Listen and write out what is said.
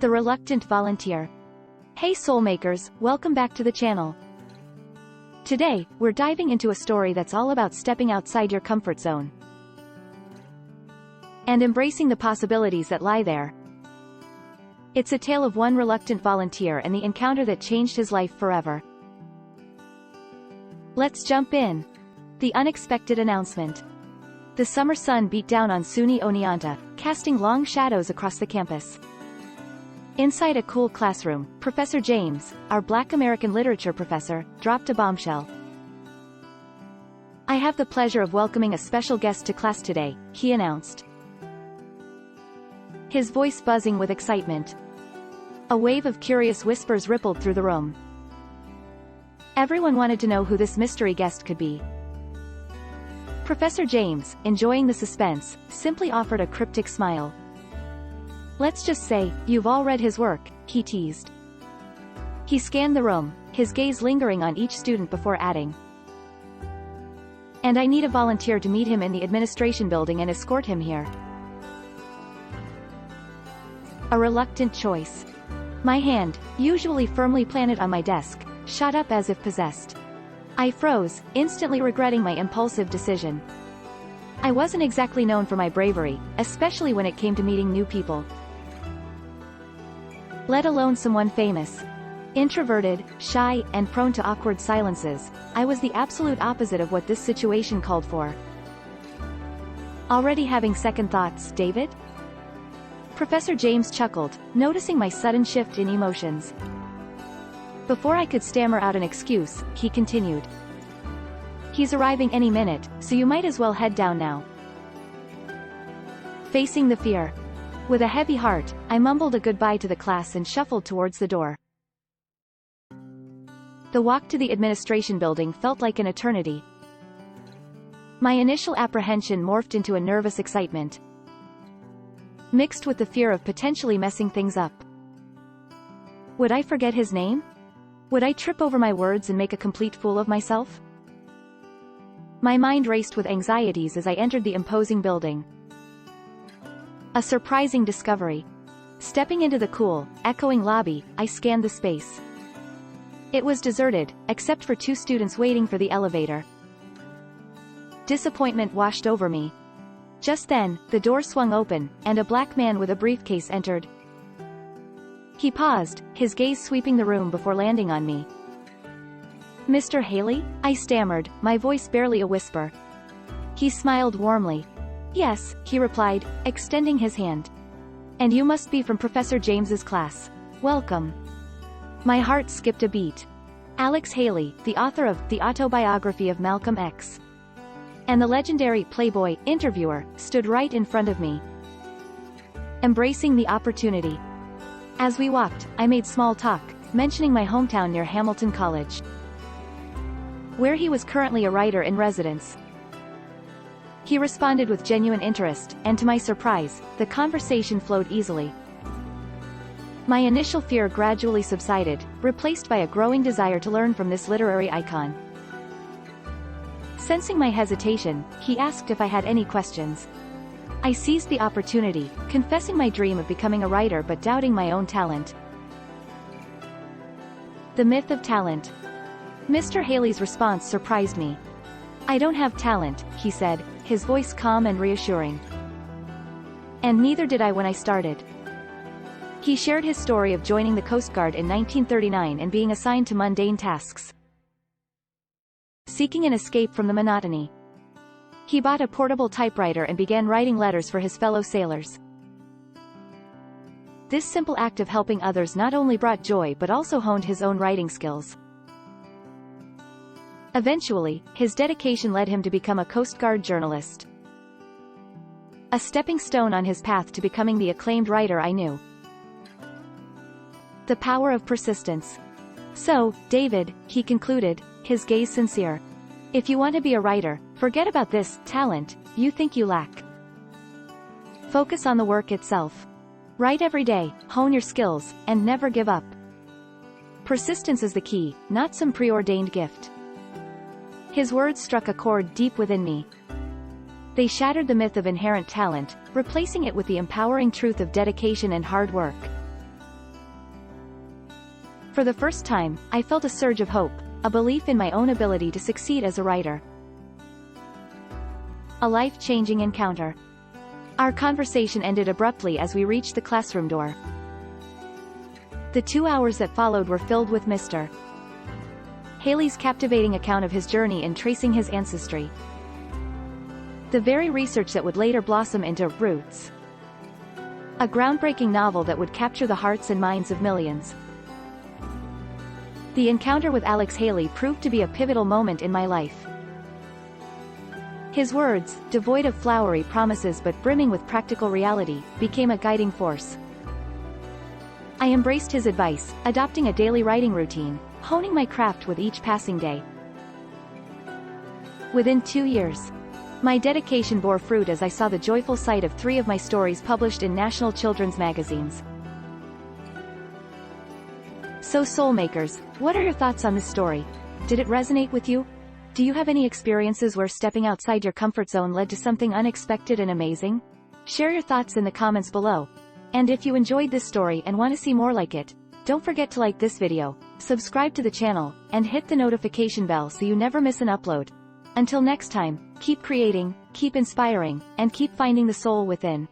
The Reluctant Volunteer. Hey Soulmakers, welcome back to the channel. Today, we're diving into a story that's all about stepping outside your comfort zone and embracing the possibilities that lie there. It's a tale of one reluctant volunteer and the encounter that changed his life forever. Let's jump in. The unexpected announcement. The summer sun beat down on SUNY Oneonta, casting long shadows across the campus. Inside a cool classroom, Professor James, our Black American literature professor, dropped a bombshell. "I have the pleasure of welcoming a special guest to class today," he announced, his voice buzzing with excitement. A wave of curious whispers rippled through the room. Everyone wanted to know who this mystery guest could be. Professor James, enjoying the suspense, simply offered a cryptic smile. "Let's just say, you've all read his work," he teased. He scanned the room, his gaze lingering on each student before adding, "And I need a volunteer to meet him in the administration building and escort him here." A reluctant choice. My hand, usually firmly planted on my desk, shot up as if possessed. I froze, instantly regretting my impulsive decision. I wasn't exactly known for my bravery, especially when it came to meeting new people, let alone someone famous. Introverted, shy, and prone to awkward silences, I was the absolute opposite of what this situation called for. "Already having second thoughts, David?" Professor James chuckled, noticing my sudden shift in emotions. Before I could stammer out an excuse, he continued, "He's arriving any minute, so you might as well head down now." Facing the fear. With a heavy heart, I mumbled a goodbye to the class and shuffled towards the door. The walk to the administration building felt like an eternity. My initial apprehension morphed into a nervous excitement, mixed with the fear of potentially messing things up. Would I forget his name? Would I trip over my words and make a complete fool of myself? My mind raced with anxieties as I entered the imposing building. A surprising discovery. Stepping into the cool, echoing lobby, I scanned the space. It was deserted, except for two students waiting for the elevator. Disappointment washed over me. Just then, the door swung open, and a black man with a briefcase entered. He paused, his gaze sweeping the room before landing on me. "Mr. Haley?" I stammered, my voice barely a whisper. He smiled warmly. "Yes," he replied, extending his hand. "And you must be from Professor James's class. Welcome." My heart skipped a beat. Alex Haley, the author of The Autobiography of Malcolm X, and the legendary Playboy interviewer, stood right in front of me, embracing the opportunity. As we walked, I made small talk, mentioning my hometown near Hamilton College, where he was currently a writer in residence. He responded with genuine interest, and to my surprise, the conversation flowed easily. My initial fear gradually subsided, replaced by a growing desire to learn from this literary icon. Sensing my hesitation, he asked if I had any questions. I seized the opportunity, confessing my dream of becoming a writer but doubting my own talent. The myth of talent. Mr. Haley's response surprised me. "I don't have talent," he said, his voice calm and reassuring. "And neither did I when I started." He shared his story of joining the Coast Guard in 1939 and being assigned to mundane tasks, seeking an escape from the monotony. He bought a portable typewriter and began writing letters for his fellow sailors. This simple act of helping others not only brought joy but also honed his own writing skills. Eventually, his dedication led him to become a Coast Guard journalist, a stepping stone on his path to becoming the acclaimed writer I knew. The power of persistence. "So, David," he concluded, his gaze sincere, "if you want to be a writer, forget about this talent you think you lack. Focus on the work itself. Write every day, hone your skills, and never give up. Persistence is the key, not some preordained gift." His words struck a chord deep within me. They shattered the myth of inherent talent, replacing it with the empowering truth of dedication and hard work. For the first time, I felt a surge of hope, a belief in my own ability to succeed as a writer. A life-changing encounter. Our conversation ended abruptly as we reached the classroom door. The 2 hours that followed were filled with Mr. Haley's captivating account of his journey in tracing his ancestry. The very research that would later blossom into Roots, a groundbreaking novel that would capture the hearts and minds of millions. The encounter with Alex Haley proved to be a pivotal moment in my life. His words, devoid of flowery promises but brimming with practical reality, became a guiding force. I embraced his advice, adopting a daily writing routine, honing my craft with each passing day. Within 2 years, my dedication bore fruit as I saw the joyful sight of 3 of my stories published in national children's magazines. So Soulmakers, what are your thoughts on this story? Did it resonate with you? Do you have any experiences where stepping outside your comfort zone led to something unexpected and amazing? Share your thoughts in the comments below. And if you enjoyed this story and want to see more like it, don't forget to like this video, subscribe to the channel, and hit the notification bell so you never miss an upload. Until next time, keep creating, keep inspiring, and keep finding the soul within.